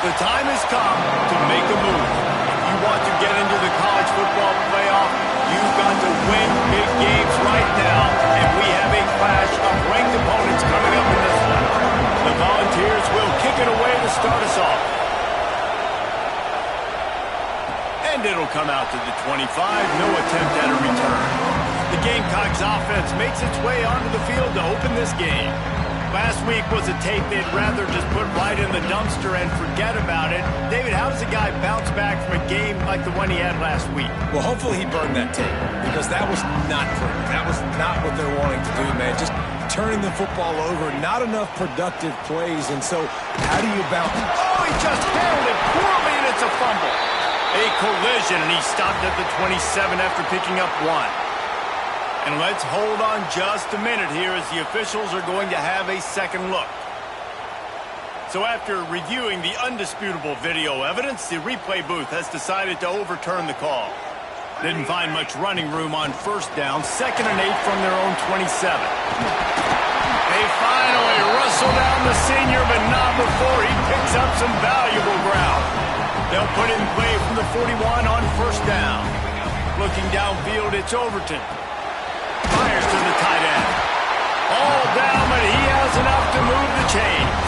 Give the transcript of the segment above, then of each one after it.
The time has come to make a move. If you want to get into the college football playoff, you've got to win big games right now, and we have a clash of ranked opponents coming up in this one. The Volunteers will kick it away to start us off. And it'll come out to the 25, no attempt at a return. The Gamecocks offense makes its way onto the field to open this game. Last week was a tape they'd rather just put right in the dumpster and forget about it. David, how does a guy bounce back from a game like the one he had last week? Well, hopefully he burned that tape, because that was not pretty. That was not what they're wanting to do, man. Just turning the football over, not enough productive plays, and so how do you bounce? Oh, he just handled it poorly, and it's a fumble. A collision, and he stopped at the 27 after picking up one. And let's hold on just a minute here as the officials are going to have a second look. So after reviewing the undisputable video evidence, the replay booth has decided to overturn the call. Didn't find much running room on first down, 2nd and 8 from their own 27. They finally rustle down the senior, but not before he picks up some valuable ground. They'll put it in play from the 41 on first down. Looking downfield, it's Overton. Fires to the tight end. All down, but he has enough to move the chains.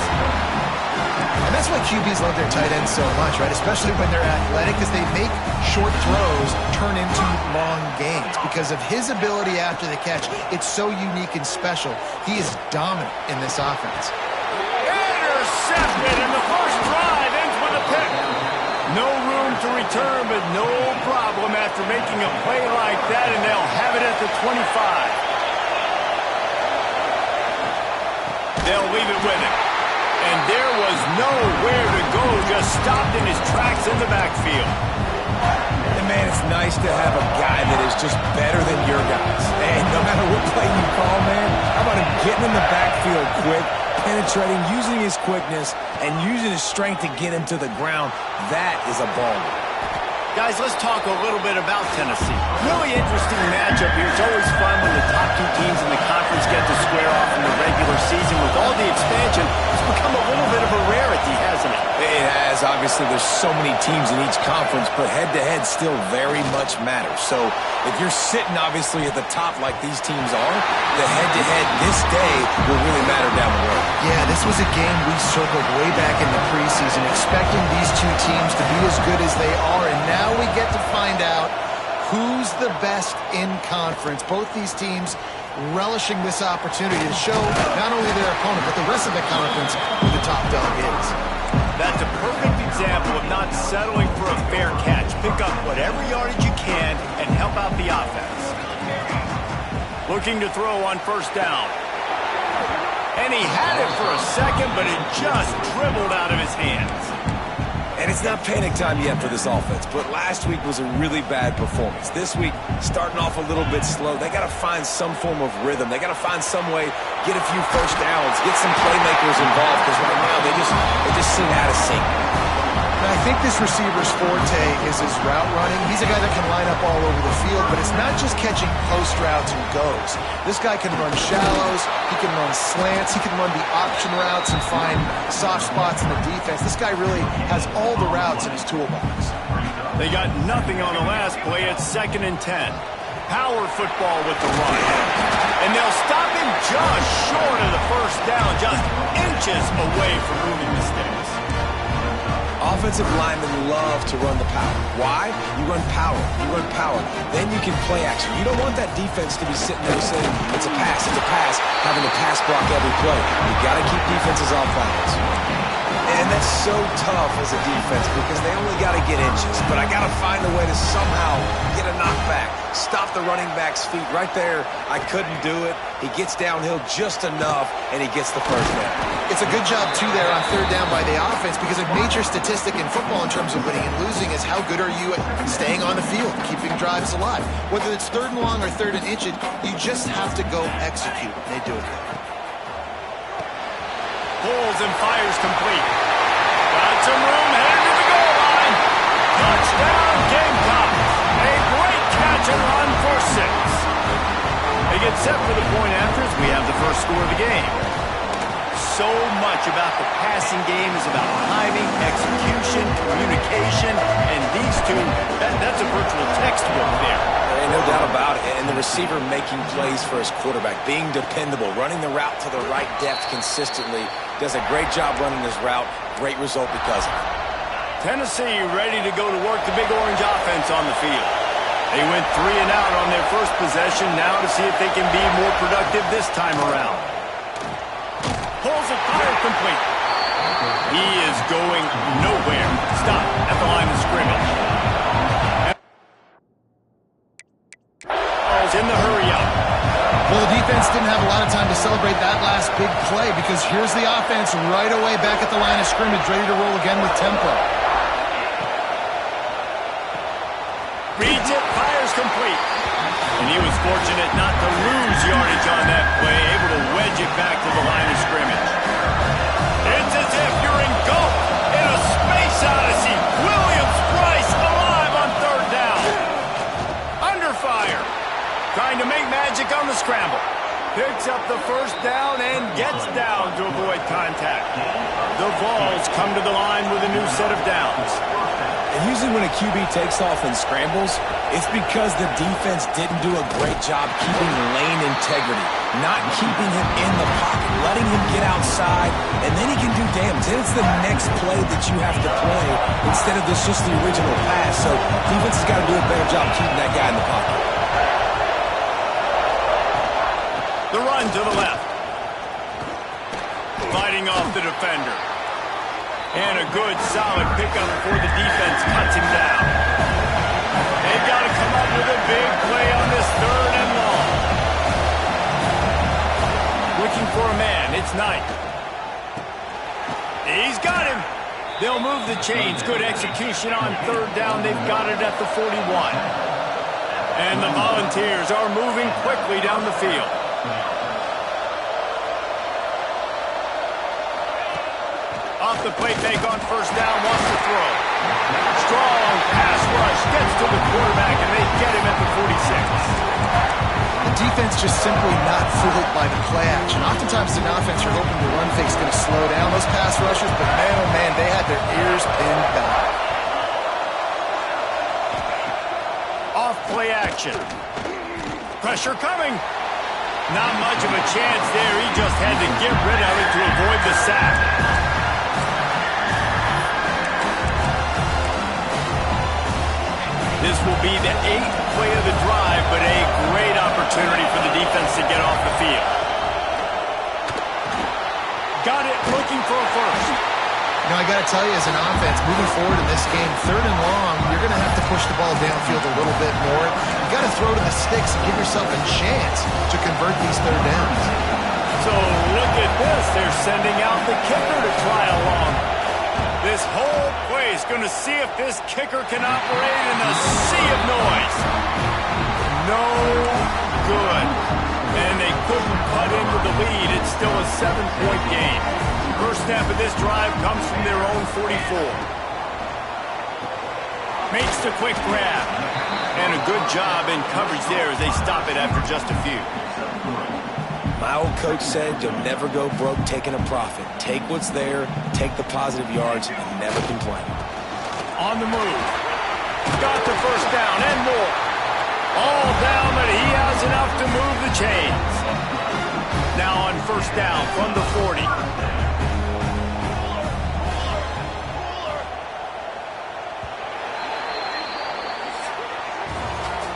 And that's why QBs love their tight ends so much, right? Especially when they're athletic, because they make short throws turn into long gains. Because of his ability after the catch, it's so unique and special. He is dominant in this offense. Intercepted, and the first drive ends with a pick. No room to return, but no problem after making a play like that, and they'll have it at the 25. They'll leave it with him. And there was nowhere to go, just stopped in his tracks in the backfield. And man, it's nice to have a guy that is just better than your guys. And no matter what play you call, man, how about him getting in the backfield quick, penetrating, using his quickness, and using his strength to get him to the ground. That is a ball. Guys, let's talk a little bit about Tennessee. Really interesting matchup here. It's always fun when the top two teams in the conference get to square off in the regular season. With all the expansion, it's become a little bit of a rarity, hasn't it? It has. Obviously, there's so many teams in each conference, but head-to-head still very much matters. So if you're sitting, obviously, at the top like these teams are, the head-to-head this day will really matter down the road. Yeah, this was a game we circled way back in the preseason, expecting these two teams to be as good as they are, and now we get to find out who's the best in conference. Both these teams relishing this opportunity to show not only their opponent, but the rest of the conference who the top dog is. That's a perfect example of not settling for a fair catch. Pick up whatever yardage you can and help out the offense. Looking to throw on first down. And he had it for a second, but it just dribbled out of his hands. And it's not panic time yet for this offense, but last week was a really bad performance. This week, starting off a little bit slow. They got to find some form of rhythm. They got to find some way, get a few first downs, get some playmakers involved, because right now they just seem out of sync. And I think this receiver's forte is his route running. He's a guy that can line up all over the field, but it's not just catching post routes and goes. This guy can run shallows, he can run slants, he can run the option routes and find soft spots in the defense. This guy really has all the routes in his toolbox. They got nothing on the last play. It's 2nd and 10. Power football with the run. And they'll stop him just short of the first down, just inches away from moving the sticks. Offensive linemen love to run the power. Why? You run power. You run power. Then you can play action. You don't want that defense to be sitting there saying, it's a pass, having to pass block every play. You got to keep defenses off balance. And that's so tough as a defense because they only got to get inches. But I got to find a way to somehow get a knockback, stop the running back's feet right there. I couldn't do it. He gets downhill just enough, and he gets the first down. It's a good job, too, there on third down by the offense because a major statistic in football in terms of winning and losing is how good are you at staying on the field, keeping drives alive. Whether it's 3rd and long or 3rd and inches, you just have to go execute. They do it. Pulls and fires complete. Got some room, headed to the goal line. Touchdown, Gamecocks. A great catch and run for 6. They get set for the point after as we have the first score of the game. So much about the passing game is about timing, execution. communication, and these two, that's a virtual textbook there. There ain't no doubt about it. And the receiver making plays for his quarterback, being dependable, running the route to the right depth consistently, does a great job running his route. Great result because of it. Tennessee ready to go to work the Big Orange offense on the field. They went 3 and out on their first possession, now to see if they can be more productive this time around. Pulls it, fired complete. He is going nowhere. Stop at the line of scrimmage. In the hurry-up. Well, the defense didn't have a lot of time to celebrate that last big play because here's the offense right away back at the line of scrimmage, ready to roll again with tempo. Reads it, fires complete. And he was fortunate not to lose yardage on that play, able to wedge it back to the line of scrimmage. It's as if you're engulfed in a space odyssey. Williams-Brice alive on third down. Under fire. Trying to make magic on the scramble. Picks up the first down and gets down to avoid contact. The Vols come to the line with a new set of downs. And usually when a QB takes off and scrambles, it's because the defense didn't do a great job keeping lane integrity, not keeping him in the pocket, letting him get outside, and then he can do damage. Then it's the next play that you have to play instead of just the original pass. So defense has got to do a better job keeping that guy in the pocket. The run to the left. Fighting off the defender. And a good, solid pickup for the defense. Cuts him down. They've got to come up with a big play on this third and long. Looking for a man. It's Knight. He's got him. They'll move the chains. Good execution on third down. They've got it at the 41. And the Volunteers are moving quickly down the field. Off the play fake on first down, wants to throw. Strong pass rush, gets to the quarterback, and they get him at the 46. The defense just simply not fooled by the play action. Oftentimes in offense, you're hoping the run fake's going to slow down those pass rushers, but man, oh man, they had their ears pinned back. Off play action. Pressure coming. Not much of a chance there. He just had to get rid of it to avoid the sack. This will be the 8th play of the drive, but a great opportunity for the defense to get off the field. Got it, looking for a first. Now, I got to tell you, as an offense, moving forward in this game, third and long, you're going to have to push the ball downfield a little bit more. You got to throw to the sticks and give yourself a chance to convert these third downs. So look at this. They're sending out the kicker to try along. This whole play is going to see if this kicker can operate in a sea of noise. No good. And they couldn't cut into the lead. It's still a 7-point game. First snap of this drive comes from their own 44. Makes the quick grab. And a good job in coverage there as they stop it after just a few. My old coach said you'll never go broke taking a profit. Take what's there, take the positive yards, and never complain. On the move. Got the first down and more. All down, but he has enough to move the chains. Now on first down from the 40.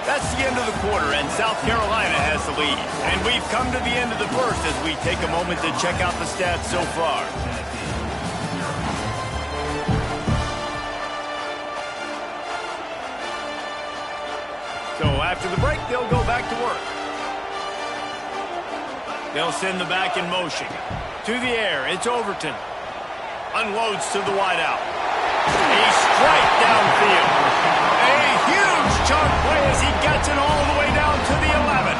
That's the end of the quarter, and South Carolina has the lead. And we've come to the end of the first as we take a moment to check out the stats so far. So after the break, they'll go back to work. They'll send the back in motion. To the air, it's Overton. Unloads to the wideout. A strike downfield. A huge chunk play as he gets it all the way down to the 11.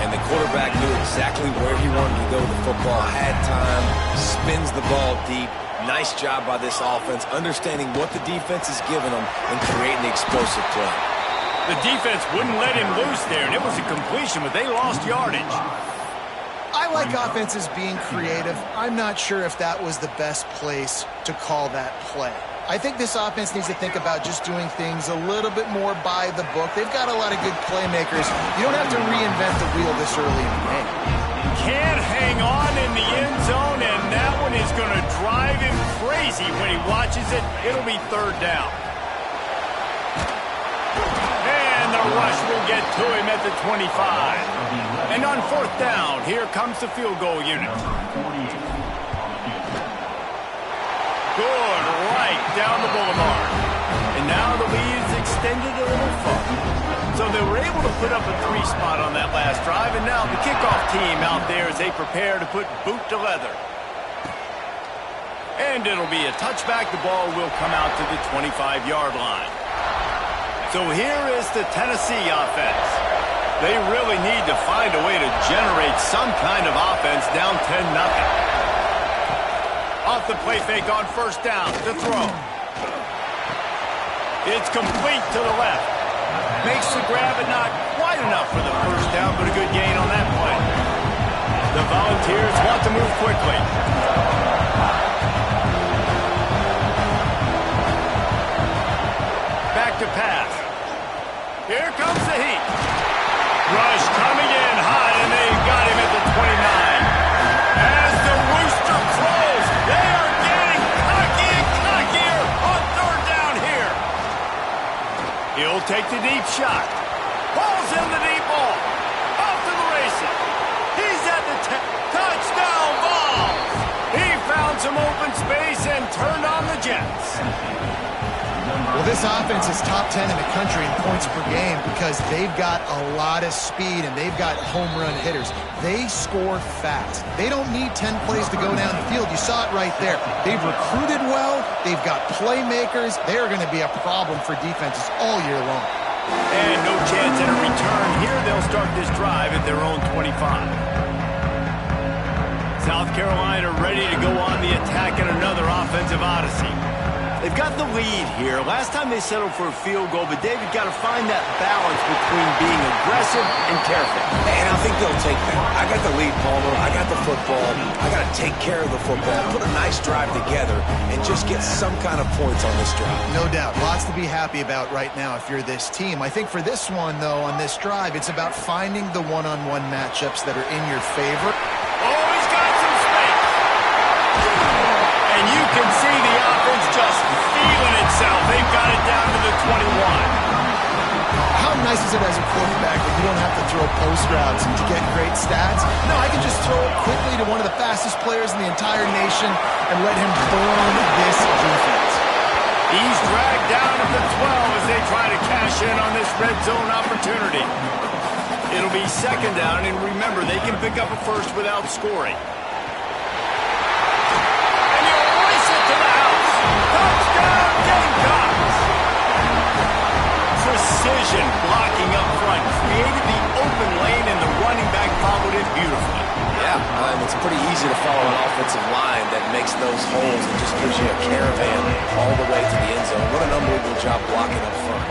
And the quarterback knew exactly where he wanted to go with the football. Had time, spins the ball deep. Nice job by this offense, understanding what the defense is giving them and creating the explosive play. The defense wouldn't let him loose there, and it was a completion, but they lost yardage. I like offenses being creative. I'm not sure if that was the best place to call that play. I think this offense needs to think about just doing things a little bit more by the book. They've got a lot of good playmakers. You don't have to reinvent the wheel this early in the game. Can't hang on in the end zone, and that one is going to drive him crazy when he watches it. It'll be third down. And the rush will get to him at the 25. And on fourth down, here comes the field goal unit. Good, right down the boulevard. And now the lead is extended a little further. So they were able to put up a 3 spot on that last drive, and now the kickoff team out there as they prepare to put boot to leather. And it'll be a touchback. The ball will come out to the 25-yard line. So here is the Tennessee offense. They really need to find a way to generate some kind of offense down 10-0. Off the play fake on first down to throw. It's complete to the left. Makes the grab, but not quite enough for the first down, but a good gain on that play. The Volunteers want to move quickly. Back to pass. Here comes the heat. Rush coming in hot, and they got him at the 29. As the rooster crows, they are getting cocky and cockier on third down here. He'll take the deep shot. Ball's in the deep ball. Off to the races. He's at the touchdown ball. He found some open space and turned on the Jets. Well, this offense is top 10 in the country in points per game because they've got a lot of speed and they've got home run hitters. They score fast. They don't need 10 plays to go down the field. You saw it right there. They've recruited well. They've got playmakers. They're going to be a problem for defenses all year long. And no chance at a return here. They'll start this drive at their own 25. South Carolina ready to go on the attack in another offensive odyssey. They've got the lead here. Last time they settled for a field goal, but David got to find that balance between being aggressive and careful. And I think they'll take that. I got the lead, Palmer. I got the football. I got to take care of the football, put a nice drive together, and just get some kind of points on this drive. No doubt. Lots to be happy about right now if you're this team. I think for this one, though, on this drive, it's about finding the one-on-one matchups that are in your favor. Oh, he's got some space. And you can see the offense just feeling itself. They've got it down to the 21. How nice is it as a quarterback when you don't have to throw post routes to get great stats? No, I can just throw it quickly to one of the fastest players in the entire nation and let him burn this defense. He's dragged down at the 12 as they try to cash in on this red zone opportunity. It'll be second down, and remember, they can pick up a first without scoring. And he'll race it to the house. Touchdown, Gamecocks! Precision blocking up front created the open lane, and the running back followed it beautifully. Yeah, it's pretty easy to follow an offensive line that makes those holes and just gives you a caravan all the way to the end zone. What an unbelievable job blocking up front.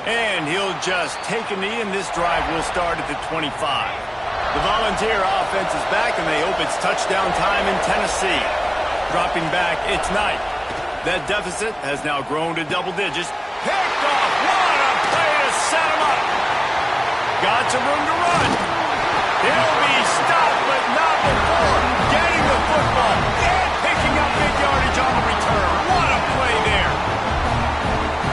And he'll just take a knee, and this drive will start at the 25. The Volunteer offense is back, and they hope it's touchdown time in Tennessee. Dropping back, it's Knight. That deficit has now grown to double digits. Picked off. What a play to set him up. Got some room to run. He'll be stopped, but not before getting the football and picking up big yardage on the return. What a play there.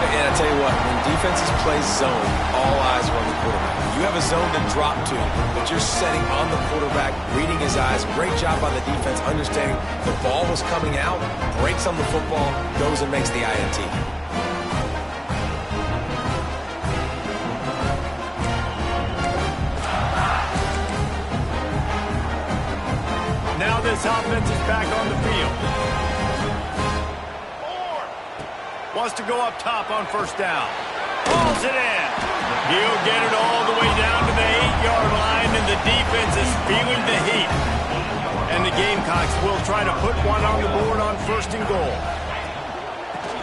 And I tell you what, when defenses play zone, all eyes are on the quarterback. You have a zone to drop to, but you're setting on the quarterback, reading his eyes. Great job by the defense, understanding the ball was coming out, breaks on the football, goes and makes the INT. Now this offense is back on the field. Wants to go up top on first down. Pulls it in. He'll get it all the way down to the 8-yard line, and the defense is feeling the heat. And the Gamecocks will try to put one on the board on first and goal.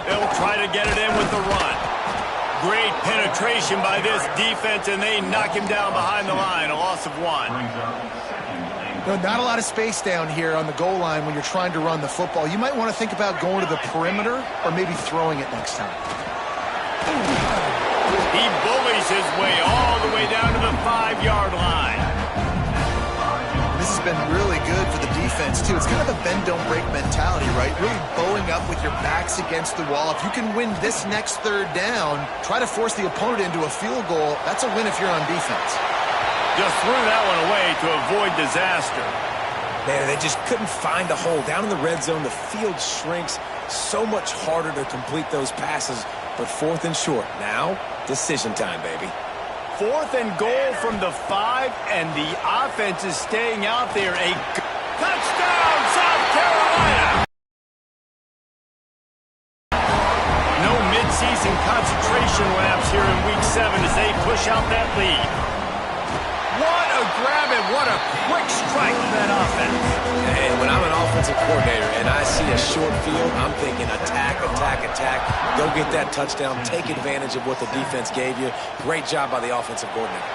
They'll try to get it in with the run. Great penetration by this defense, and they knock him down behind the line. A loss of 1. Not a lot of space down here on the goal line when you're trying to run the football. You might want to think about going to the perimeter or maybe throwing it next time. He bullies his way all the way down to the 5-yard line. This has been really good for the defense, too. It's kind of a bend-don't-break mentality, right? Really bowing up with your backs against the wall. If you can win this next third down, try to force the opponent into a field goal. That's a win if you're on defense. Just threw that one away to avoid disaster. Man, they just couldn't find a hole. Down in the red zone, the field shrinks. So much harder to complete those passes. But 4th and short. Now, decision time, baby. 4th and goal from the 5, and the offense is staying out there. A touchdown, South Carolina! No midseason concentration laps here in Week 7 as they push out that lead. What a grab and what a quick strike from that offense. And when I'm an offensive coordinator and I see a short field, I'm thinking attack, attack, attack. Go get that touchdown. Take advantage of what the defense gave you. Great job by the offensive coordinator.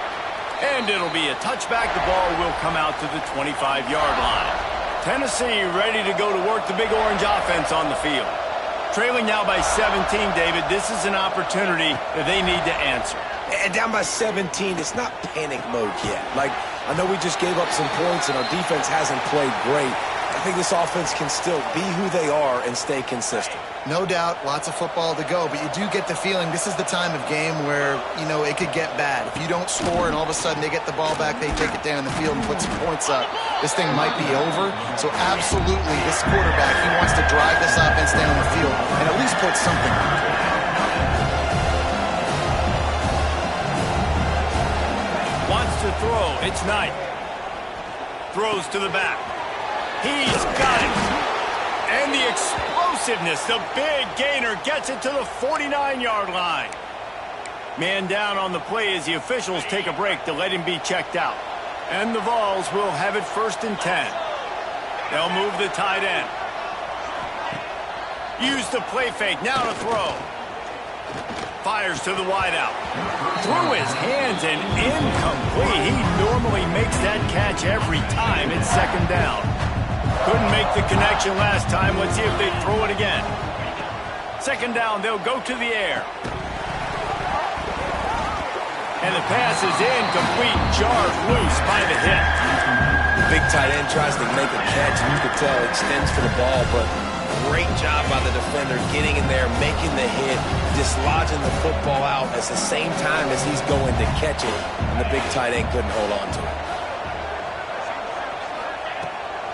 And it'll be a touchback. The ball will come out to the 25-yard line. Tennessee ready to go to work the Big Orange offense on the field. Trailing now by 17, David. This is an opportunity that they need to answer. And down by 17, it's not panic mode yet. Like, I know we just gave up some points and our defense hasn't played great. I think this offense can still be who they are and stay consistent. No doubt, lots of football to go, but you do get the feeling this is the time of game where, it could get bad. If you don't score and all of a sudden they get the ball back, they take it down the field and put some points up, this thing might be over. So absolutely, this quarterback, he wants to drive this offense down the field and at least put something on. To throw, it's Knight. Throws to the back. He's got it. And the explosiveness, the big gainer gets it to the 49-yard line. Man down on the play as the officials take a break to let him be checked out. And the Vols will have it 1st and 10. They'll move the tight end. Use the play fake, now to throw. Fires to the wideout. Through his hands and incomplete. He normally makes that catch every time. It's 2nd down. Couldn't make the connection last time. Let's see if they throw it again. 2nd down, they'll go to the air. And the pass is incomplete. Jarred loose by the hit. The big tight end tries to make a catch, and you can tell extends for the ball, but great job by the defender getting in there, making the hit, dislodging the football out at the same time as he's going to catch it, and the big tight end couldn't hold on to it.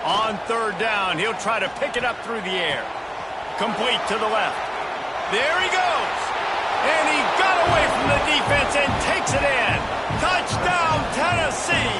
On 3rd down, he'll try to pick it up through the air. Complete to the left. There he goes. And he got away from the defense and takes it in. Touchdown, Tennessee.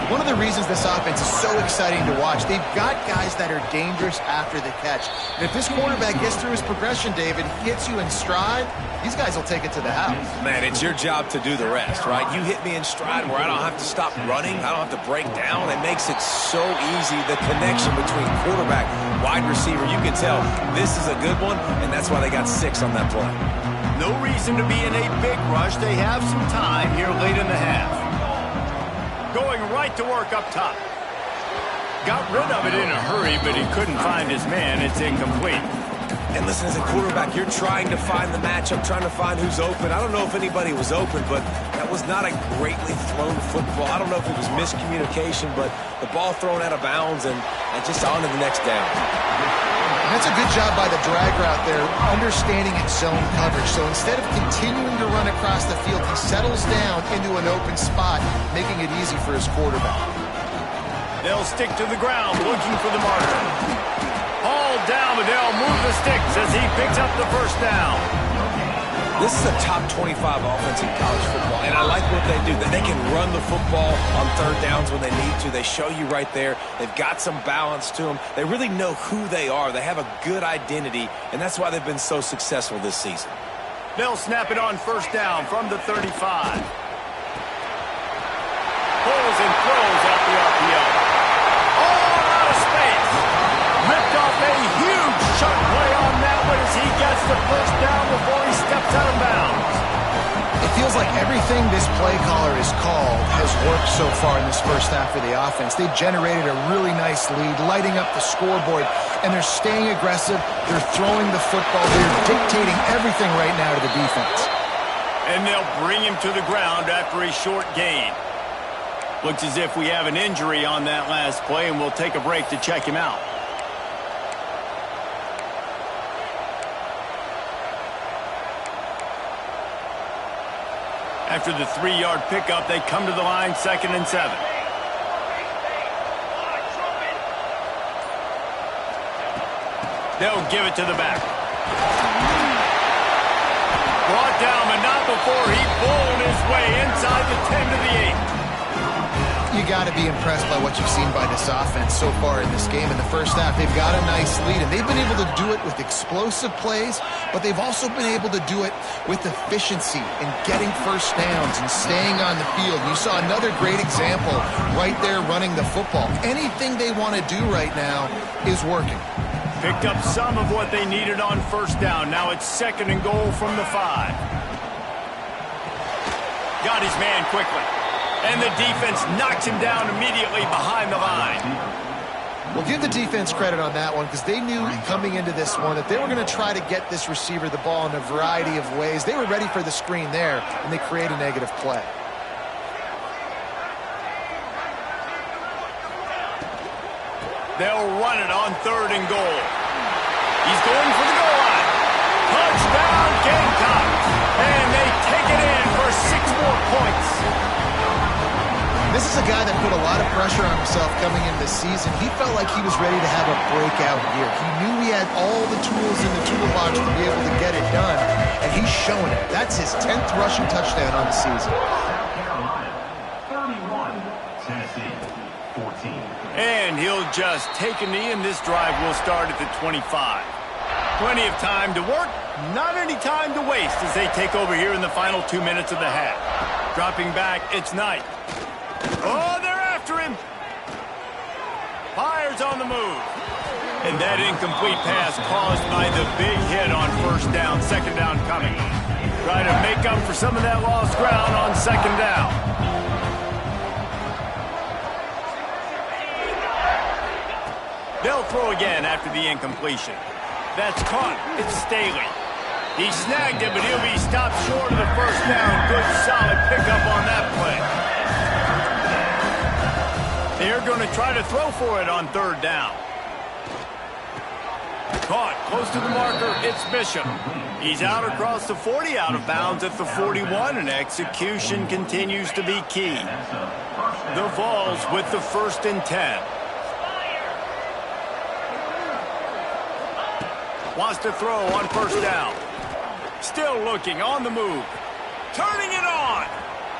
One of the reasons this offense is so exciting to watch, they've got guys that are dangerous after the catch. And if this quarterback gets through his progression, David, hits you in stride, these guys will take it to the house. Man, it's your job to do the rest, right? You hit me in stride where I don't have to stop running. I don't have to break down. It makes it so easy, the connection between quarterback, wide receiver. You can tell this is a good one, and that's why they got 6 on that play. No reason to be in a big rush. They have some time here late in the half. Going right to work up top. Got rid of it in a hurry, but he couldn't find his man. It's incomplete. And listen, as a quarterback, you're trying to find the matchup, trying to find who's open. I don't know if anybody was open, but that was not a greatly thrown football. I don't know if it was miscommunication, but the ball thrown out of bounds and just on to the next down. And that's a good job by the drag route there, understanding its zone coverage. So instead of continuing to run across the field, he settles down into an open spot, making it easy for his quarterback. They'll stick to the ground, looking for the marker. Hauled down, but they'll move the sticks as he picks up the 1st down. This is a top 25 offense in college football, and I like what they do. They can run the football on 3rd downs when they need to. They show you right there. They've got some balance to them. They really know who they are. They have a good identity, and that's why they've been so successful this season. They'll snap it on 1st down from the 35. Pulls and throws out the RPO. All out of space. Ripped off a huge chunk play on that one as he gets the 1st down before he steps out of bounds. It feels like everything this play caller has called has worked so far in this first half of the offense. They've generated a really nice lead, lighting up the scoreboard, and they're staying aggressive. They're throwing the football. They're dictating everything right now to the defense. And they'll bring him to the ground after a short gain. Looks as if we have an injury on that last play, and we'll take a break to check him out. After the 3-yard pickup, they come to the line, 2nd and 7. They'll give it to the back. Brought down, but not before he bowled his way inside the 10 to the 8. You got to be impressed by what you've seen by this offense so far in this game. In the first half, they've got a nice lead, and they've been able to do it with explosive plays, but they've also been able to do it with efficiency and getting first downs and staying on the field. You saw another great example right there running the football. Anything they want to do right now is working. Picked up some of what they needed on first down. Now it's 2nd and goal from the 5. Got his man quickly. And the defense knocks him down immediately behind the line. We'll give the defense credit on that one because they knew coming into this one that they were going to try to get this receiver the ball in a variety of ways. They were ready for the screen there, and they create a negative play. They'll run it on 3rd and goal. He's going for the goal line. Touchdown, Gamecocks. And they take it in for 6 more points. This is a guy that put a lot of pressure on himself coming into this season. He felt like he was ready to have a breakout year. He knew he had all the tools in the toolbox to be able to get it done, and he's showing it. That's his 10th rushing touchdown on the season. And he'll just take a knee, and this drive will start at the 25. Plenty of time to work, not any time to waste as they take over here in the final 2 minutes of the half. Dropping back, it's Knight. Oh, they're after him. Fires on the move. And that incomplete pass caused by the big hit on first down. 2nd down coming. Try to make up for some of that lost ground on 2nd down. They'll throw again after the incompletion. That's caught. It's Staley. He snagged it, but he'll be stopped short of the first down. Good, solid pickup on that play. They're going to try to throw for it on 3rd down. Caught close to the marker. It's Bishop. He's out across the 40, out of bounds at the 41, and execution continues to be key. The Vols with the 1st and 10. Wants to throw on first down. Still looking on the move. Turning it on.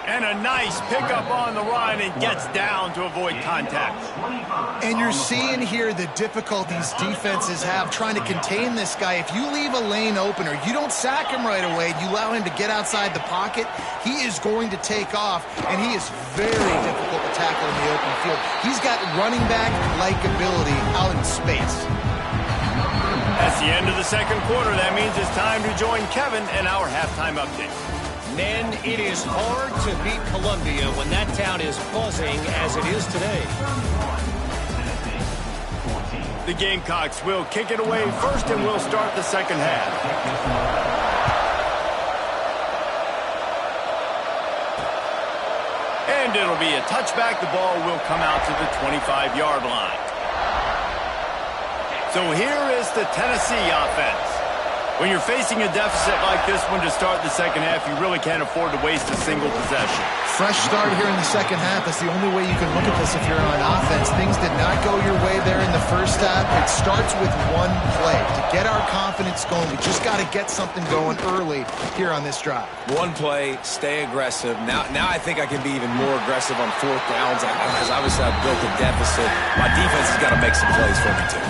And a nice pickup on the run and gets down to avoid contact. And you're seeing here the difficulties defenses have trying to contain this guy. If you leave a lane open or you don't sack him right away, you allow him to get outside the pocket, he is going to take off, and he is very difficult to tackle in the open field. He's got running back-like ability out in space. That's the end of the 2nd quarter. That means it's time to join Kevin in our halftime update. Men, it is hard to beat Columbia when that town is buzzing as it is today. The Gamecocks will kick it away first, and we'll start the 2nd half. And it'll be a touchback. The ball will come out to the 25-yard line. So here is the Tennessee offense. When you're facing a deficit like this one to start the 2nd half, you really can't afford to waste a single possession. Fresh start here in the 2nd half. That's the only way you can look at this if you're on offense. Things did not go your way there in the first half. It starts with one play. To get our confidence going, we just got to get something going early here on this drive. One play, stay aggressive. Now I think I can be even more aggressive on 4th downs because obviously I've built a deficit. My defense has got to make some plays for me too.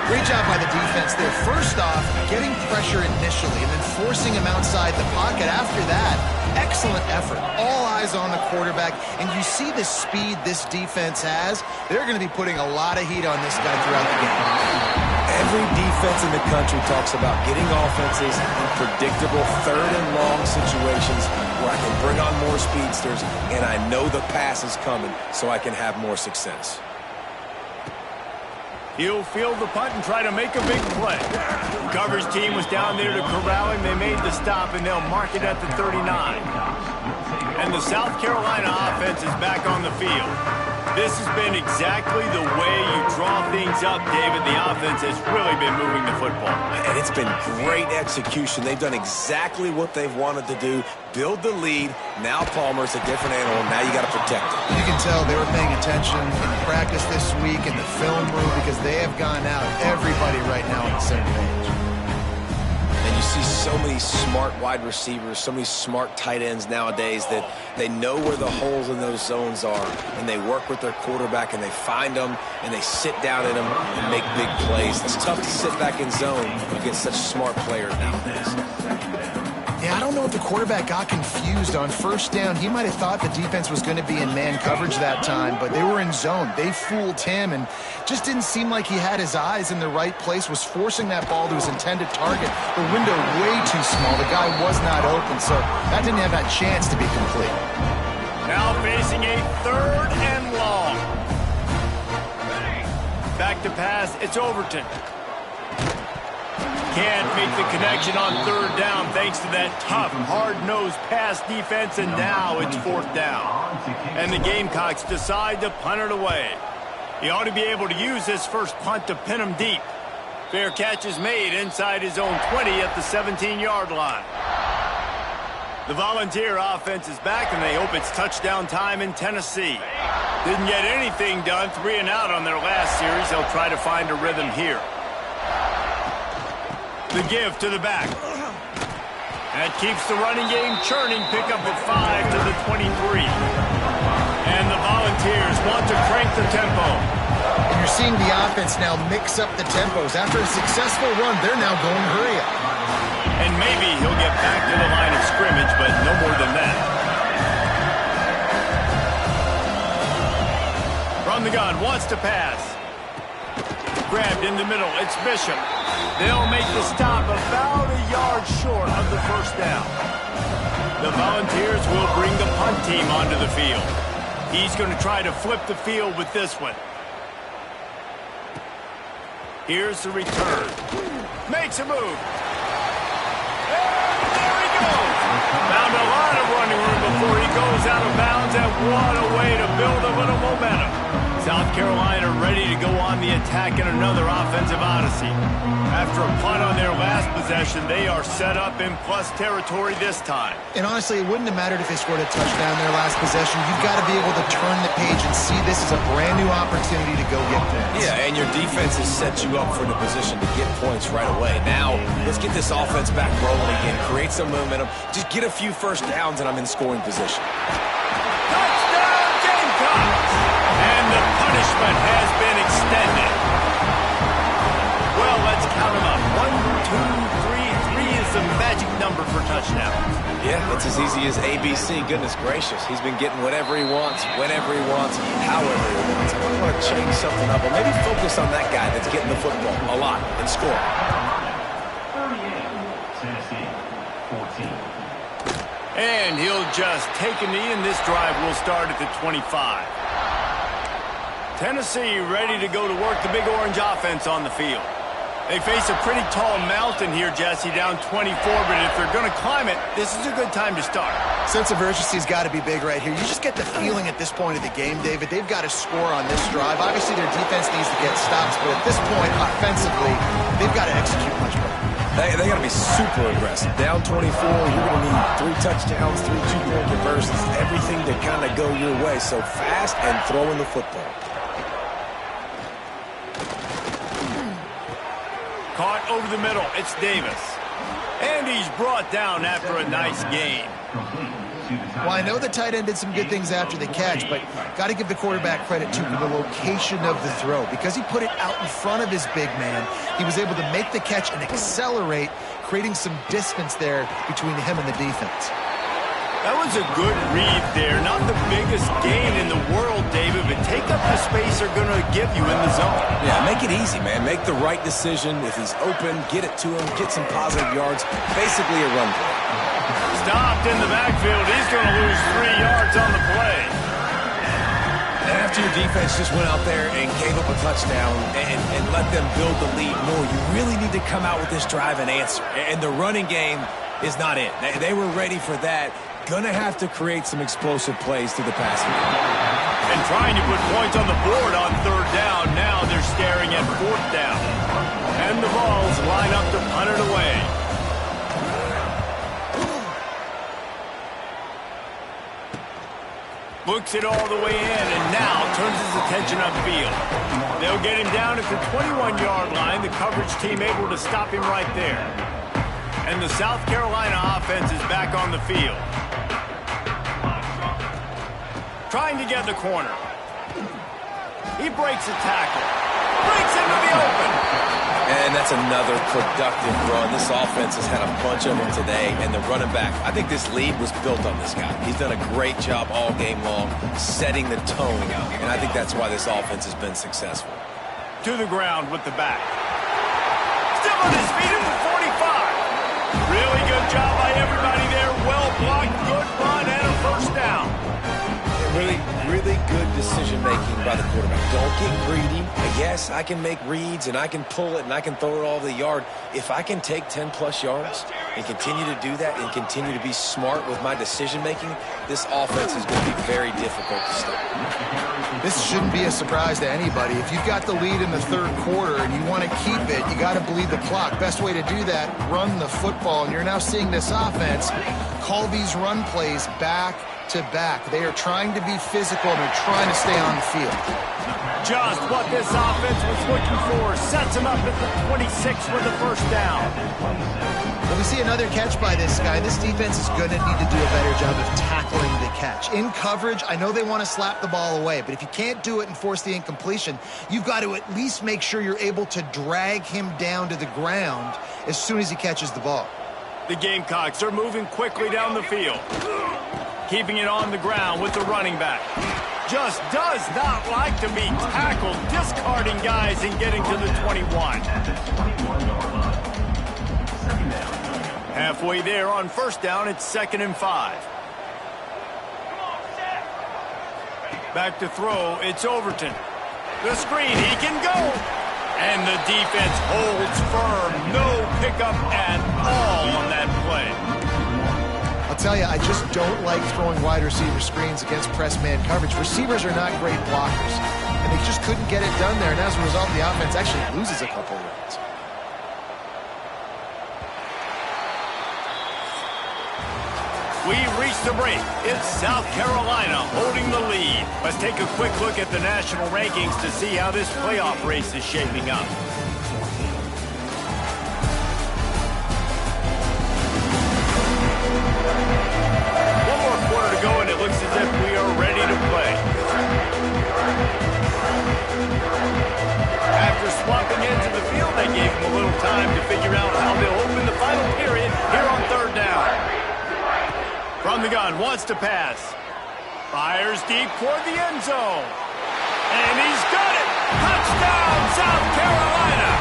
Great job by the defense there. First off, getting pressure initially and then forcing him outside the pocket. After that, excellent effort. All eyes on the quarterback. And you see the speed this defense has. They're going to be putting a lot of heat on this guy throughout the game. Every defense in the country talks about getting offenses in predictable third and long situations where I can bring on more speedsters and I know the pass is coming so I can have more success. He'll field the punt and try to make a big play. The coverage team was down there to corral him. They made the stop, and they'll mark it at the 39. And the South Carolina offense is back on the field. This has been exactly the way you draw things up, David. The offense has really been moving the football. And it's been great execution. They've done exactly what they've wanted to do. Build the lead. Now Palmer's a different animal. Now you got to protect it. You can tell they were paying attention in practice this week in the film room because they have gone out. Everybody right now on the same page. And you see so many smart wide receivers, so many smart tight ends nowadays that they know where the holes in those zones are, and they work with their quarterback, and they find them, and they sit down in them and make big plays. It's tough to sit back in zone against such smart players nowadays. Yeah, I don't know if the quarterback got confused on first down. He might have thought the defense was going to be in man coverage that time, but they were in zone. They fooled him and just didn't seem like he had his eyes in the right place, was forcing that ball to his intended target. The window way too small. The guy was not open, so that didn't have that chance to be complete. Now facing a third and long. Back to pass, it's Overton. Can't make the connection on third down thanks to that tough, hard-nosed pass defense, and now it's fourth down. And the Gamecocks decide to punt it away. He ought to be able to use his first punt to pin him deep. Fair catch is made inside his own 20 at the 17-yard line. The Volunteer offense is back, and they hope it's touchdown time in Tennessee. Didn't get anything done, 3 and out on their last series. They'll try to find a rhythm here. The give to the back. That keeps the running game churning. Pick up a 5 to the 23. And the Volunteers want to crank the tempo. And you're seeing the offense now mix up the tempos. After a successful run, they're now going hurry up. And maybe he'll get back to the line of scrimmage, but no more than that. From the gun, wants to pass. Grabbed in the middle, it's Bishop. They'll make the stop about a yard short of the first down. The Volunteers will bring the punt team onto the field. He's going to try to flip the field with this one. Here's the return. Makes a move. And there he goes. Found a lot of running room before he goes out of bounds, and what a way to build a little momentum. South Carolina ready to go on the attack in another offensive odyssey. After a punt on their last possession, they are set up in plus territory this time. And honestly, it wouldn't have mattered if they scored a touchdown in their last possession. You've got to be able to turn the page and see this as a brand new opportunity to go get points. Yeah, and your defense has set you up for the position to get points right away. Now, let's get this offense back rolling again, create some momentum, just get a few first downs, and I'm in scoring position. Touchdown, Gamecocks! And the punishment has been extended. Well, let's count them up. 1, 2, 3. 3 is the magic number for touchdowns. Yeah, it's as easy as ABC. Goodness gracious. He's been getting whatever he wants, whenever he wants, however he wants. I want to change something up, or maybe focus on that guy that's getting the football a lot and score. 38, Tennessee, 14. And he'll just take a knee, and this drive will start at the 25. Tennessee ready to go to work the Big Orange offense on the field. They face a pretty tall mountain here, Jesse, down 24, but if they're going to climb it, this is a good time to start. Sense of urgency's got to be big right here. You just get the feeling at this point of the game, David, they've got to score on this drive. Obviously, their defense needs to get stops, but at this point, offensively, they've got to execute much better. They got to be super aggressive. Down 24, you're going to need 3 touchdowns, 3 two-point conversions, everything to kind of go your way. So fast and throwing the football. Caught over the middle, it's Davis. And he's brought down after a nice gain. Well, I know the tight end did some good things after the catch, but got to give the quarterback credit to the location of the throw. Because he put it out in front of his big man, he was able to make the catch and accelerate, creating some distance there between him and the defense. That was a good read there. Not the biggest gain in the world, David, but take up the space they're going to give you in the zone. Yeah, make it easy, man. Make the right decision. If he's open, get it to him, get some positive yards. Basically a run play. Stopped in the backfield. He's going to lose 3 yards on the play. And after your defense just went out there and gave up a touchdown and let them build the lead more, you really need to come out with this drive and answer. And the running game is not it. They were ready for that. Gonna have to create some explosive plays through the passing game. And trying to put points on the board on 3rd down. Now they're staring at 4th down. And the Vols line up to punt it away. Looks it all the way in, and now turns his attention upfield. They'll get him down at the 21-yard line. The coverage team able to stop him right there. And the South Carolina offense is back on the field. Trying to get the corner. He breaks a tackle. Breaks into the open. And that's another productive run. This offense has had a bunch of them today. And the running back, I think this lead was built on this guy. He's done a great job all game long setting the tone. And I think that's why this offense has been successful. To the ground with the back. Still on his feet at the 45. Really good job by everybody there. Well blocked, good run, and a 1st down. Really good decision-making by the quarterback. Don't get greedy. Yes, I can make reads, and I can pull it, and I can throw it all over the yard. If I can take 10-plus yards and continue to do that and continue to be smart with my decision-making, this offense is going to be very difficult to stop. This shouldn't be a surprise to anybody. If you've got the lead in the 3rd quarter and you want to keep it, you got to bleed the clock. Best way to do that, run the football. And you're now seeing this offense call these run plays back to back. They are trying to be physical and they're trying to stay on the field. Just what this offense was looking for. Sets him up at the 26 with the 1st down. When we see another catch by this guy, this defense is going to need to do a better job of tackling the catch. In coverage, I know they want to slap the ball away, but if you can't do it and force the incompletion, you've got to at least make sure you're able to drag him down to the ground as soon as he catches the ball. The Gamecocks are moving quickly down the field. Keeping it on the ground with the running back. Just does not like to be tackled, discarding guys and getting to the 21. Halfway there on 1st down, it's 2nd and 5. Back to throw, it's Overton. The screen, he can go. And the defense holds firm. No pickup at all on that play. I'll tell you, I just don't like throwing wide receiver screens against press man coverage. Receivers are not great blockers, and they just couldn't get it done there, and as a result, the offense actually loses a couple of runs. We've reached the break. It's South Carolina holding the lead. Let's take a quick look at the national rankings to see how this playoff race is shaping up. Go, and it looks as if we are ready to play. After swapping into the field, they gave him a little time to figure out how they'll open the final period here on 3rd down. From the gun, wants to pass. Fires deep toward the end zone. And he's got it! Touchdown, South Carolina!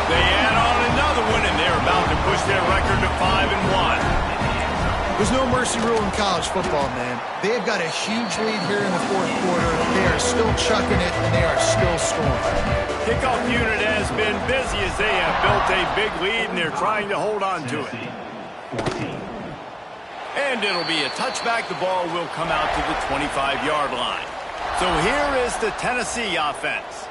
They add on another one, and they're about to push their record to 5-1. There's no mercy rule in college football, man. They've got a huge lead here in the 4th quarter. They are still chucking it, and they are still scoring. Kickoff unit has been busy as they have built a big lead, and they're trying to hold on to it. And it'll be a touchback. The ball will come out to the 25-yard line. So here is the Tennessee offense.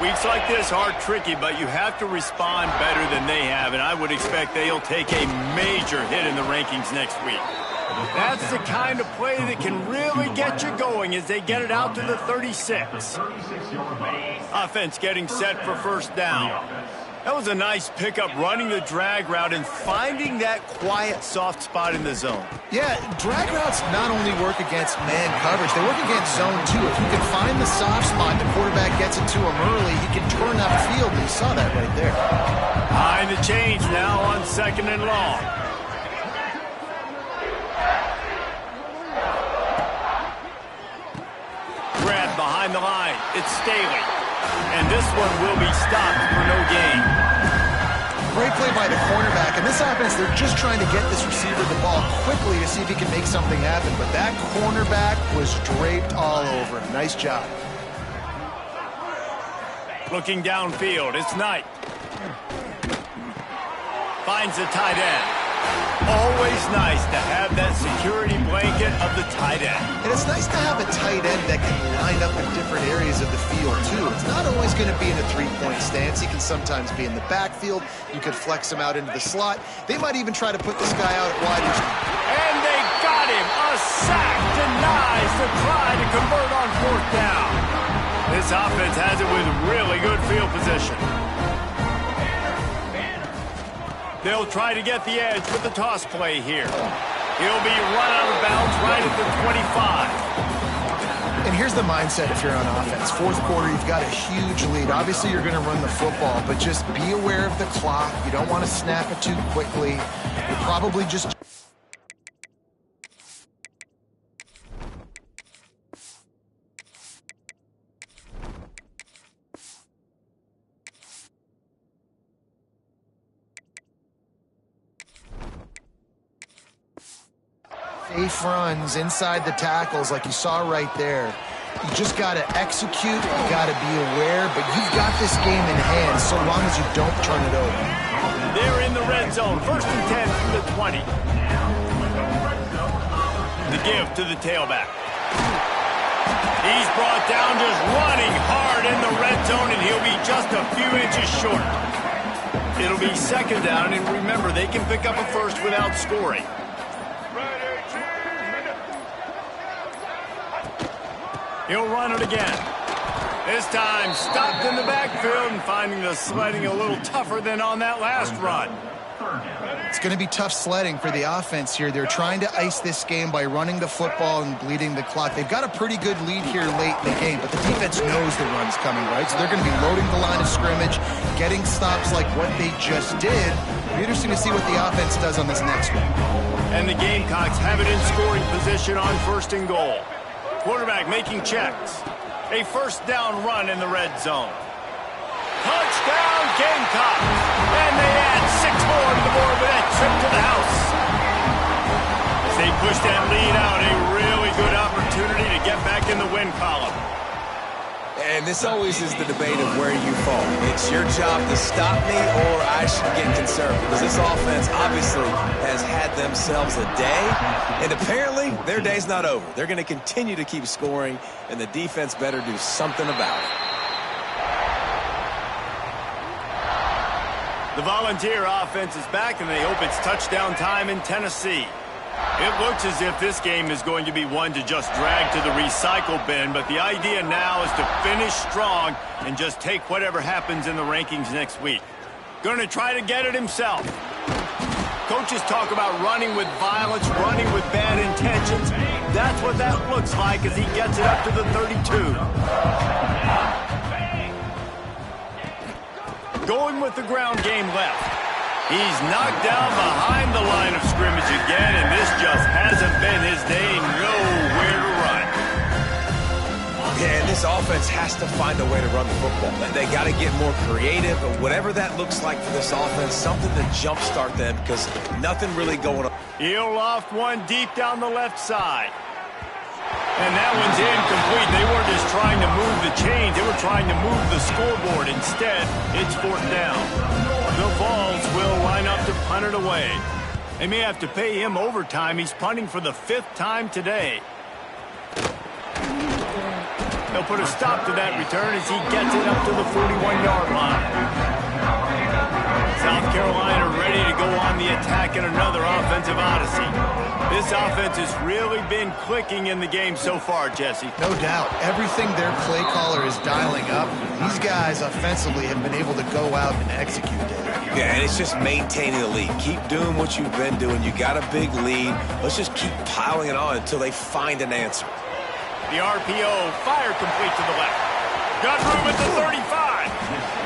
Weeks like this are tricky, but you have to respond better than they have, and I would expect they'll take a major hit in the rankings next week. That's the kind of play that can really get you going as they get it out to the 36. Offense getting set for 1st down. That was a nice pickup, running the drag route and finding that quiet, soft spot in the zone. Yeah, drag routes not only work against man coverage, they work against zone too. If you can find the soft spot, the quarterback gets it to him early, he can turn upfield, and you saw that right there. Behind the chains now on 2nd and long. Grab behind behind the line. It's Staley. And this one will be stopped for no gain. Great play by the cornerback. And this offense, they're just trying to get this receiver the ball quickly to see if he can make something happen. But that cornerback was draped all over him. Nice job. Looking downfield, it's Knight. Finds the tight end. Always nice to have that security blanket of the tight end. And it's nice to have a tight end that can line up in different areas of the field, too. It's not always going to be in a three-point stance. He can sometimes be in the backfield. You could flex him out into the slot. They might even try to put this guy out at wide receiver. And they got him. A sack denies the try to convert on fourth down. This offense has it with really good field position. They'll try to get the edge with the toss play here. He'll be run out of bounds right at the 25. And here's the mindset if you're on offense. Fourth quarter, you've got a huge lead. Obviously, you're going to run the football, but just be aware of the clock. You don't want to snap it too quickly. You're probably just... safe runs inside the tackles like you saw right there. You just got to execute, you got to be aware, but you've got this game in hand so long as you don't turn it over. They're in the red zone, 1st and 10 from the 20. The give to the tailback. He's brought down just running hard in the red zone, and he'll be just a few inches short. It'll be 2nd down, and remember, they can pick up a first without scoring. He'll run it again. This time stopped in the backfield and finding the sledding a little tougher than on that last run. It's going to be tough sledding for the offense here. They're trying to ice this game by running the football and bleeding the clock. They've got a pretty good lead here late in the game, but the defense knows the run's coming, right? So they're going to be loading the line of scrimmage, getting stops like what they just did. It'll be interesting to see what the offense does on this next one. And the Gamecocks have it in scoring position on 1st and goal. Quarterback making checks. A 1st down run in the red zone. Touchdown Gamecocks! And they add 6 more to the board with that trip to the house. As they push that lead out, a really good opportunity to get back in the win column. And this always is the debate of where you fall. It's your job to stop me or I should get concerned, because this offense obviously has had themselves a day, and apparently their day's not over. They're going to continue to keep scoring, and the defense better do something about it. The Volunteer offense is back, and they hope it's touchdown time in Tennessee. It looks as if this game is going to be one to just drag to the recycle bin, but the idea now is to finish strong and just take whatever happens in the rankings next week. Going to try to get it himself. Coaches talk about running with violence, running with bad intentions. That's what that looks like as he gets it up to the 32. Going with the ground game left. He's knocked down behind the line of scrimmage again, and this just hasn't been his day. Nowhere to run. Yeah, and this offense has to find a way to run the football. They got to get more creative, but whatever that looks like for this offense, something to jumpstart them, because nothing really going on. He'll loft one deep down the left side. And that one's incomplete. They weren't just trying to move the chains. They were trying to move the scoreboard. Instead, it's 4th down. The Vols will line up to punt it away. They may have to pay him overtime. He's punting for the 5th time today. They'll put a stop to that return as he gets it up to the 41-yard line. South Carolina ready to go on the attack in another offensive odyssey. This offense has really been clicking in the game so far, Jesse. No doubt. Everything their play caller is dialing up, these guys offensively have been able to go out and execute it. Yeah, and it's just maintaining the lead. Keep doing what you've been doing. You got a big lead. Let's just keep piling it on until they find an answer. The RPO, fire complete to the left. Got room at the 35.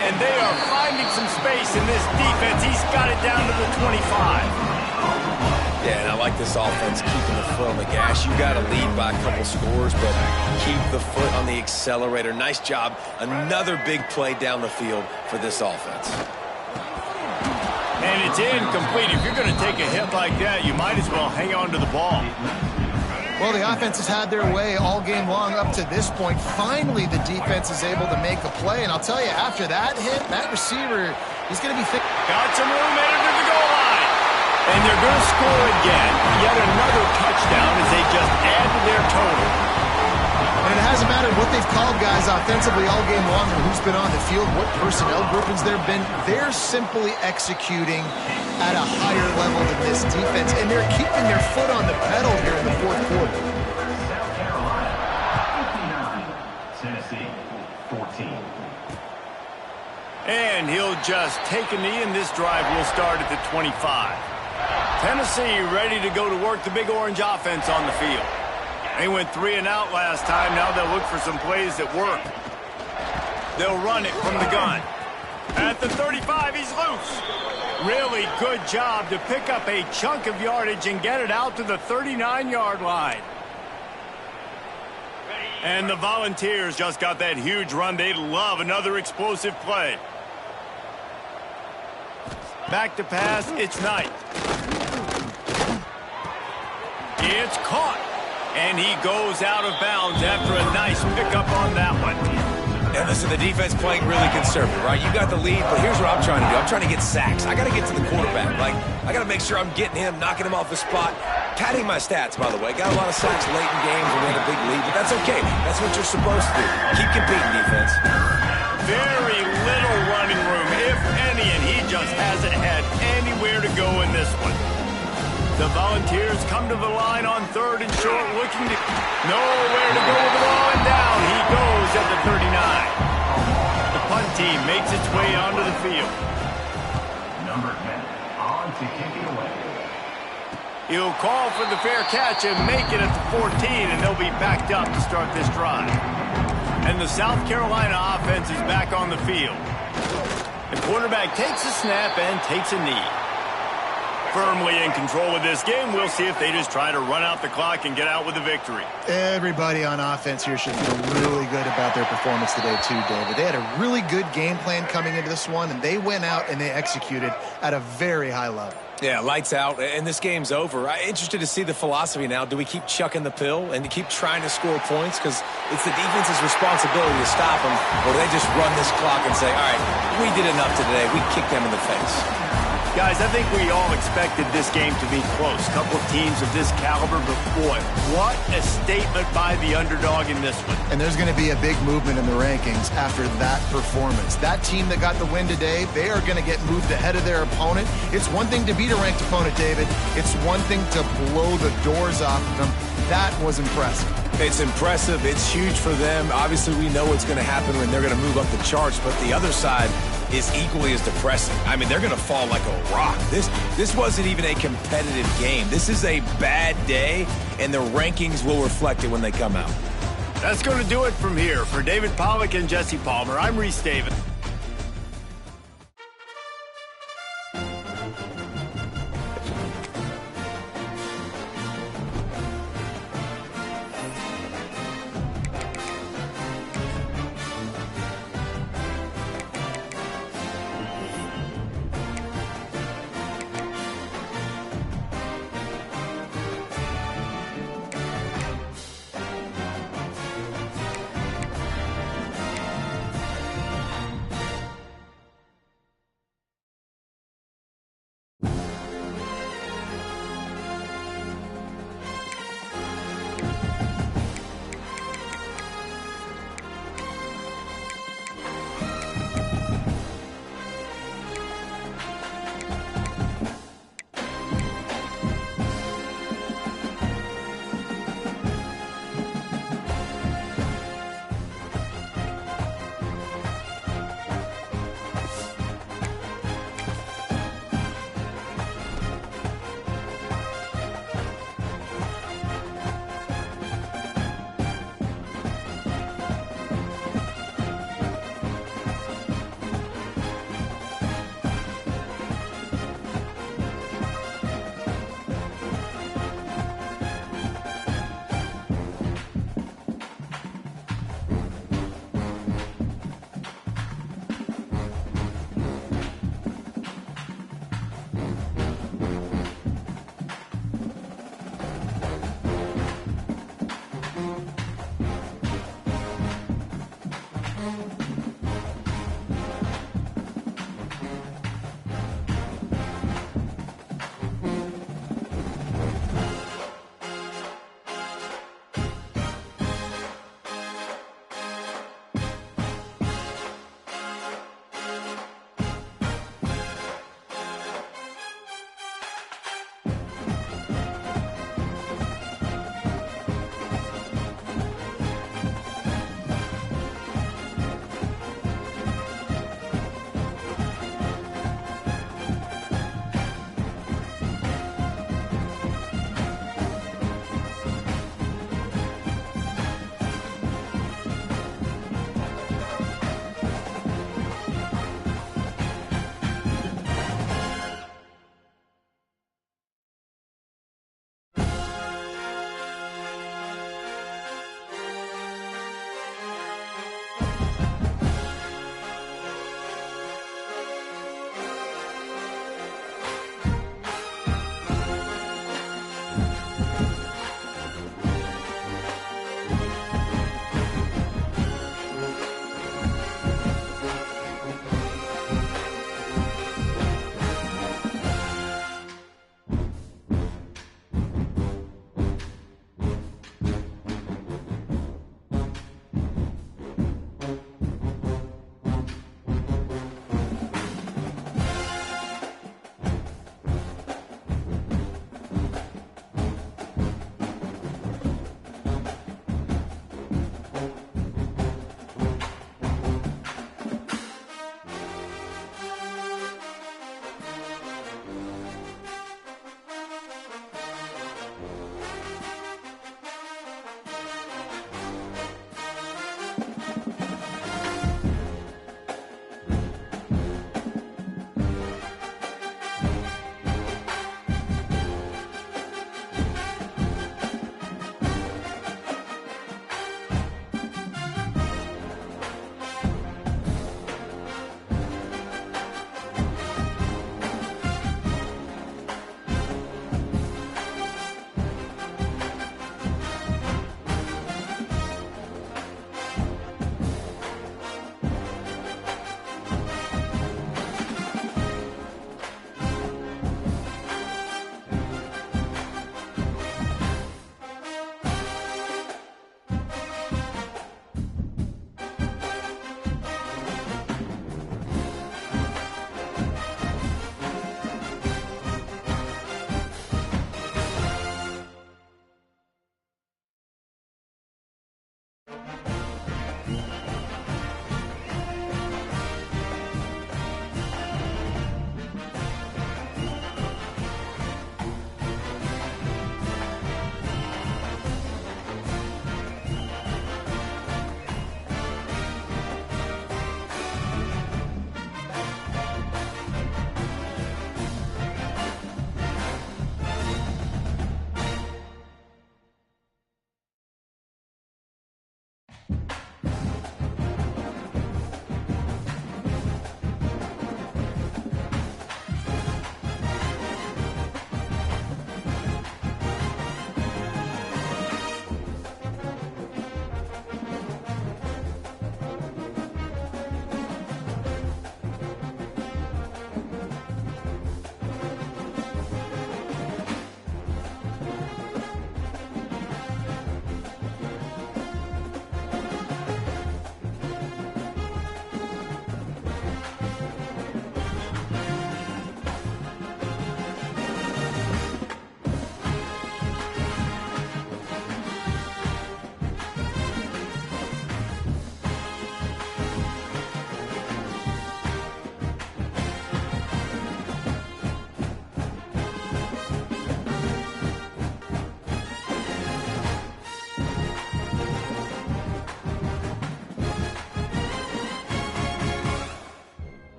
And they are finding some space in this defense. He's got it down to the 25. Yeah, and I like this offense keeping the foot on the gas. You got to lead by a couple scores, but keep the foot on the accelerator. Nice job. Another big play down the field for this offense. And it's incomplete. If you're going to take a hit like that, you might as well hang on to the ball. Well, the offense has had their way all game long up to this point. Finally, the defense is able to make a play. And I'll tell you, after that hit, that receiver, he's going to be thick. Got some room headed to the goal line. And they're going to score again. Yet another touchdown as they just add to their total. And it hasn't mattered what they've called guys offensively all game long or who's been on the field, what personnel groupings there have been. They're simply executing at a higher level than this defense, and they're keeping their foot on the pedal here in the fourth quarter. South Carolina, 59. Tennessee, 14. And he'll just take a knee, and this drive will start at the 25. Tennessee ready to go to work the Big Orange offense on the field. They went 3 and out last time. Now they'll look for some plays that work. They'll run it from the gun. At the 35, he's loose. Really good job to pick up a chunk of yardage and get it out to the 39-yard line. And the Volunteers just got that huge run. They love another explosive play. Back to pass, it's Knight. It's caught. And he goes out of bounds after a nice pickup on that one. And listen, the defense playing really conservative, right? You got the lead, but here's what I'm trying to do. I'm trying to get sacks. I got to get to the quarterback. Like, I got to make sure I'm getting him, knocking him off the spot. Padding my stats, by the way. Got a lot of sacks late in games when we had a big lead, but that's okay. That's what you're supposed to do. Keep competing, defense. Very little running room, if any, and he just hasn't had anywhere to go in this one. The Volunteers come to the line on 3rd and short, looking to nowhere to go with the ball, and down he goes at the 39. The punt team makes its way onto the field. Number 10, on to kick it away. He'll call for the fair catch and make it at the 14, and they'll be backed up to start this drive. And the South Carolina offense is back on the field. The quarterback takes a snap and takes a knee. Firmly in control of this game. We'll see if they just try to run out the clock and get out with a victory. Everybody on offense here should feel really good about their performance today too, David. They had a really good game plan coming into this one, and they went out and they executed at a very high level. Yeah, lights out, and this game's over. I'm interested to see the philosophy now. Do we keep chucking the pill and keep trying to score points? Because it's the defense's responsibility to stop them, or do they just run this clock and say, all right, we did enough today. We kicked them in the face. Guys, I think we all expected this game to be close. Couple of teams of this caliber, but boy, what a statement by the underdog in this one. And there's going to be a big movement in the rankings after that performance. That team that got the win today, they are going to get moved ahead of their opponent. It's one thing to beat a ranked opponent, David. It's one thing to blow the doors off of them. That was impressive. It's impressive. It's huge for them. Obviously, we know what's going to happen when they're going to move up the charts, but the other side is equally as depressing. I mean, they're going to fall like a rock. This wasn't even a competitive game. This is a bad day, and the rankings will reflect it when they come out. That's going to do it from here. For David Pollack and Jesse Palmer, I'm Reese Davis.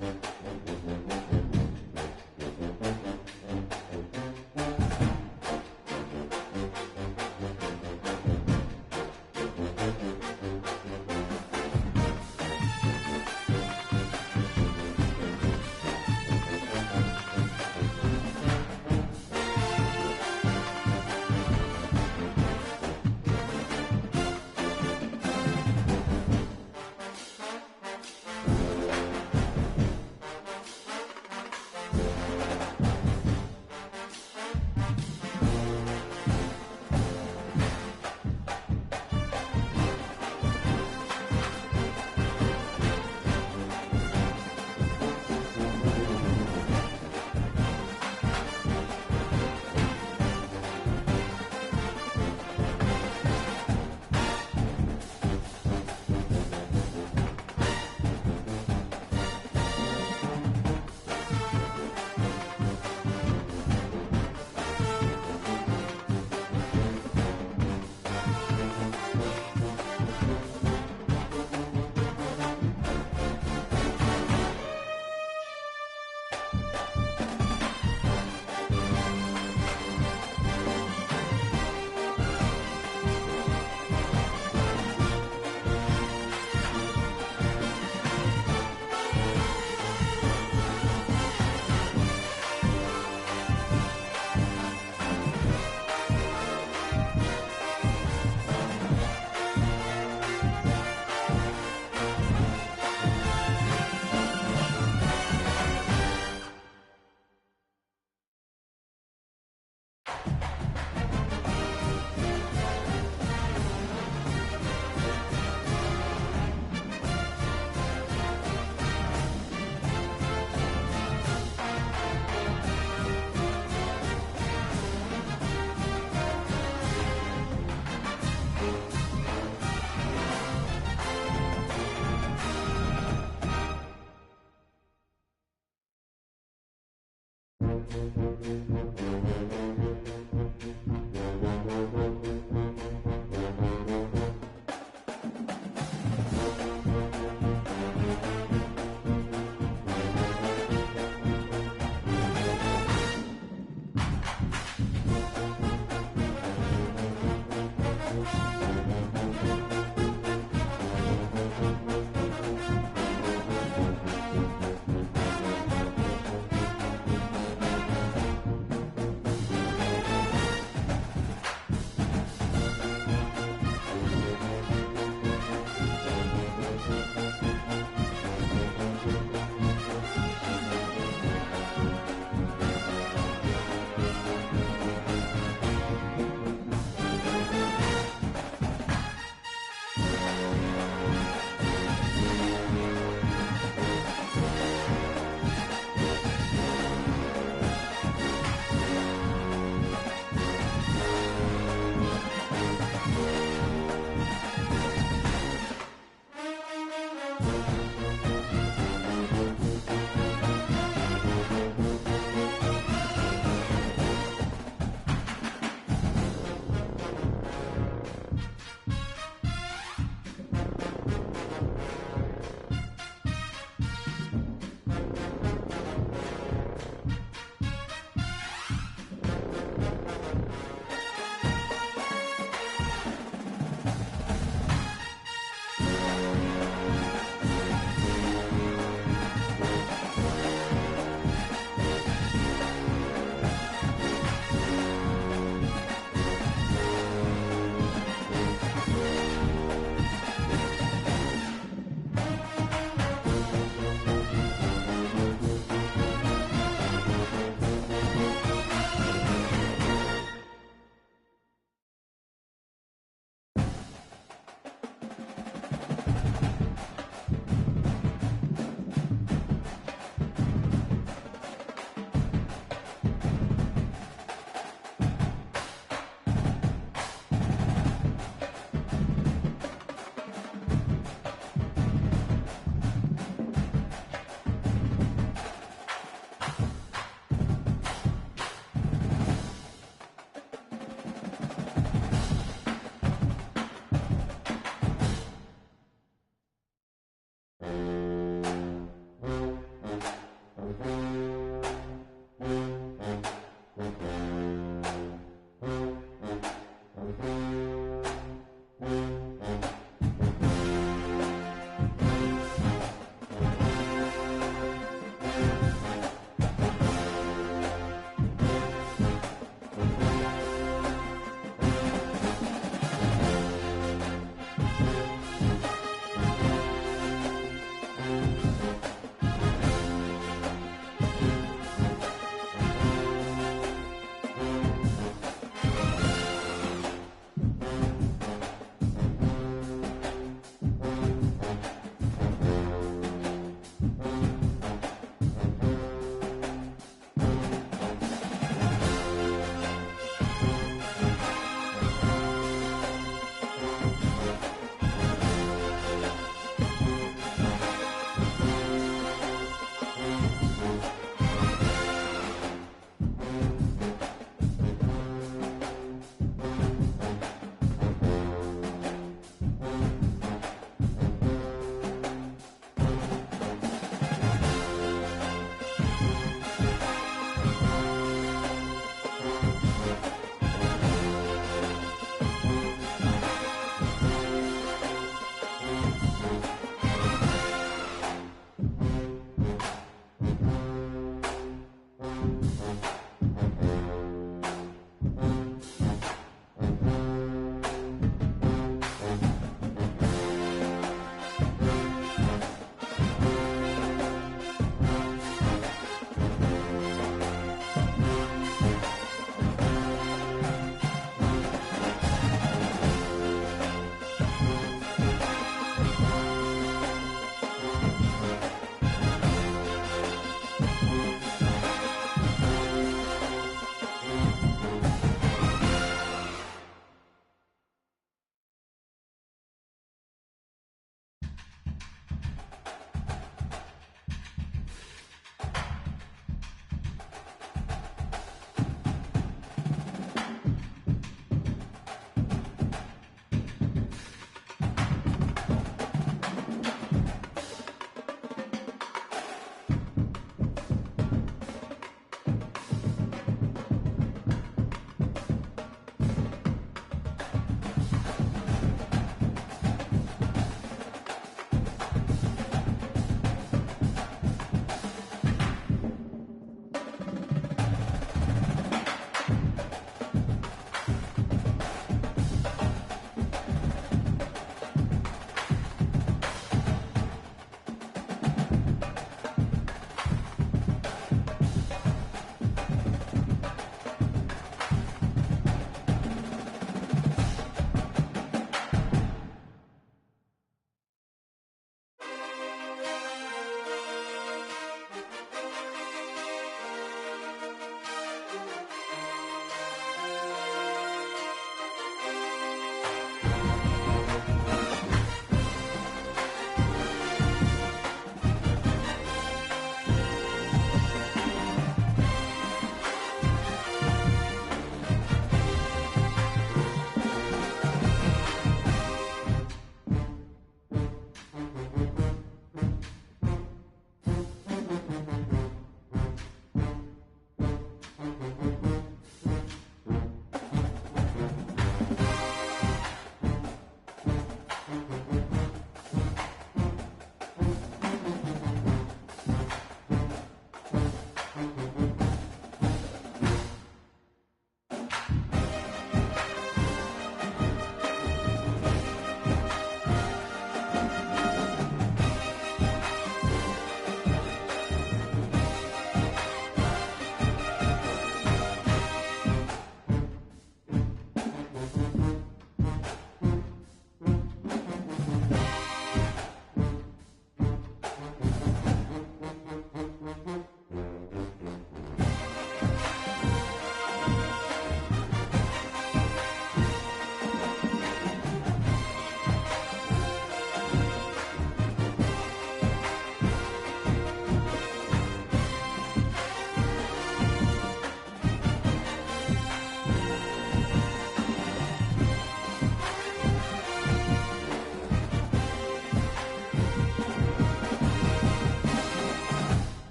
it.